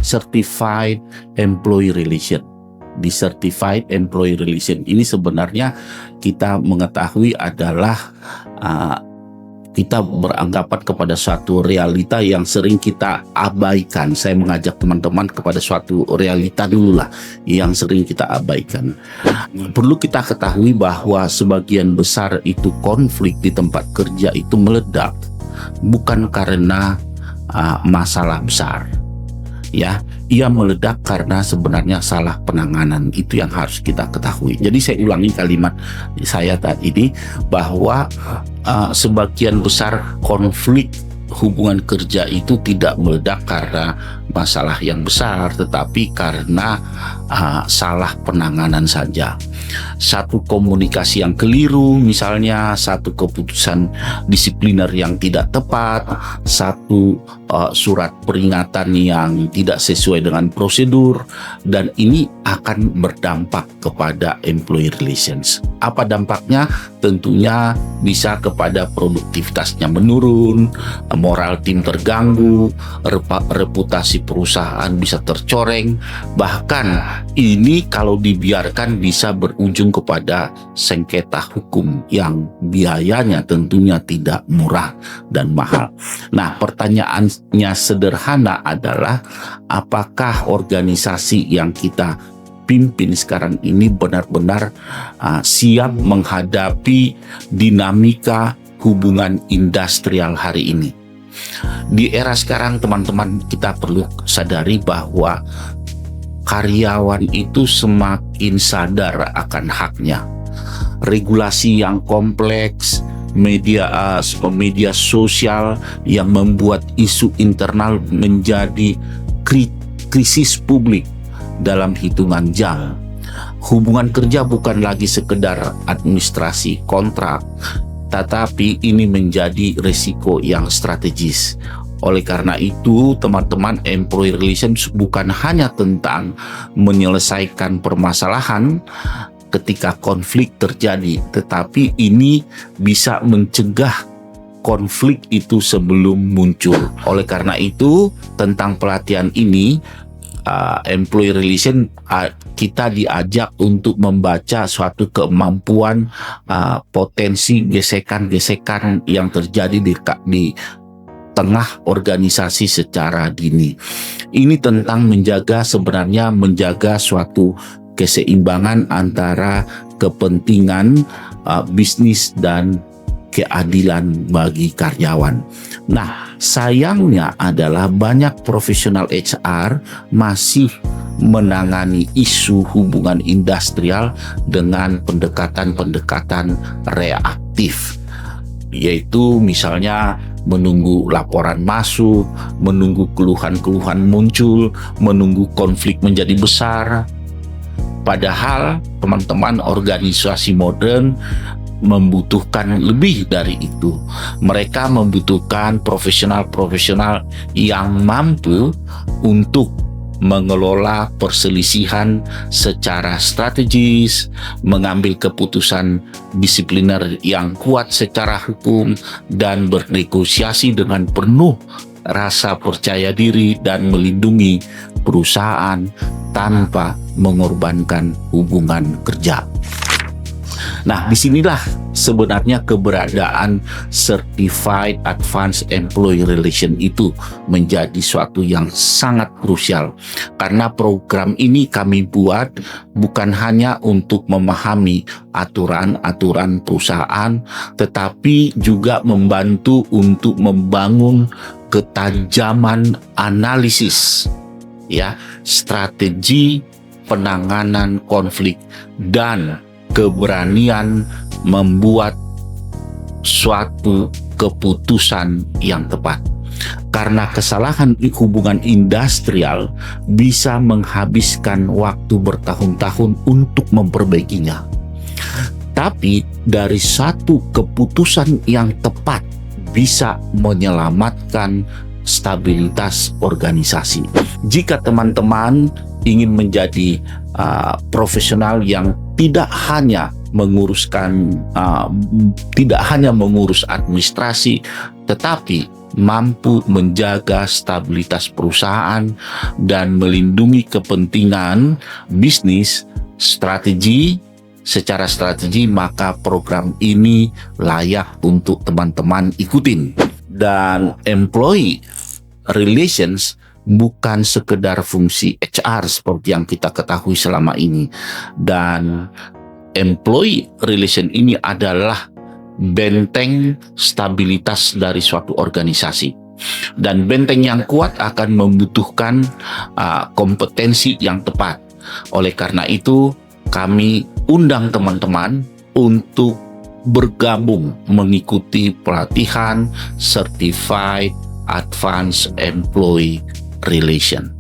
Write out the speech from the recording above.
Certified Employee Relation. Di Certified Employee Relation ini sebenarnya kita mengetahui adalah kita beranggapan kepada suatu realita yang sering kita abaikan. Saya mengajak teman-teman kepada suatu realita dulu lah yang sering kita abaikan. Perlu kita ketahui bahwa sebagian besar itu konflik di tempat kerja itu meledak bukan karena masalah besar. Ya, ia meledak karena sebenarnya salah penanganan. Itu yang harus kita ketahui. Jadi saya ulangi kalimat saya tadi ini bahwa sebagian besar konflik hubungan kerja itu tidak meledak karena masalah yang besar, tetapi karena salah penanganan saja. Satu komunikasi yang keliru, misalnya satu keputusan disipliner yang tidak tepat, satu surat peringatan yang tidak sesuai dengan prosedur, dan ini akan berdampak kepada employee relations. Apa dampaknya? Tentunya bisa kepada produktivitasnya menurun, moral tim terganggu, reputasi perusahaan bisa tercoreng, bahkan ini kalau dibiarkan bisa berujung kepada sengketa hukum yang biayanya tentunya tidak murah dan mahal. Nah, pertanyaannya sederhana adalah apakah organisasi yang kita pimpin sekarang ini benar-benar siap menghadapi dinamika hubungan industrial hari ini. Di era sekarang teman-teman, kita perlu sadari bahwa karyawan itu semakin sadar akan haknya. Regulasi yang kompleks, media sosial yang membuat isu internal menjadi krisis publik dalam hitungan jam. Hubungan kerja bukan lagi sekedar administrasi kontrak, tetapi ini menjadi risiko yang strategis. Oleh karena itu, teman-teman, employee relations bukan hanya tentang menyelesaikan permasalahan ketika konflik terjadi, tetapi ini bisa mencegah konflik itu sebelum muncul. Oleh karena itu, tentang pelatihan ini, employee relation, kita diajak untuk membaca suatu kemampuan potensi gesekan-gesekan yang terjadi di tengah organisasi secara dini. Ini tentang menjaga suatu keseimbangan antara kepentingan bisnis dan keadilan bagi karyawan. Nah, sayangnya adalah banyak profesional HR masih menangani isu hubungan industrial dengan pendekatan-pendekatan reaktif, yaitu misalnya menunggu laporan masuk, menunggu keluhan-keluhan muncul, menunggu konflik menjadi besar. Padahal teman-teman, organisasi modern membutuhkan lebih dari itu. Mereka membutuhkan profesional-profesional yang mampu untuk mengelola perselisihan secara strategis, mengambil keputusan disipliner yang kuat secara hukum, dan bernegosiasi dengan penuh rasa percaya diri dan melindungi perusahaan tanpa mengorbankan hubungan kerja. Nah, disinilah sebenarnya keberadaan Certified Advanced Employee Relation itu menjadi suatu yang sangat krusial. Karena program ini kami buat bukan hanya untuk memahami aturan-aturan perusahaan, tetapi juga membantu untuk membangun ketajaman analisis, strategi penanganan konflik, dan keberanian membuat suatu keputusan yang tepat. Karena kesalahan hubungan industrial bisa menghabiskan waktu bertahun-tahun untuk memperbaikinya. Tapi dari satu keputusan yang tepat bisa menyelamatkan stabilitas organisasi. Jika teman-teman ingin menjadi profesional yang tidak hanya tidak hanya mengurus administrasi, tetapi mampu menjaga stabilitas perusahaan dan melindungi kepentingan bisnis secara strategi, maka program ini layak untuk teman-teman ikutin. Dan employee relations bukan sekedar fungsi HR seperti yang kita ketahui selama ini, dan employee relation ini adalah benteng stabilitas dari suatu organisasi. Dan benteng yang kuat akan membutuhkan kompetensi yang tepat. Oleh karena itu, kami undang teman-teman untuk bergabung mengikuti pelatihan Certified Advanced Employee Relation.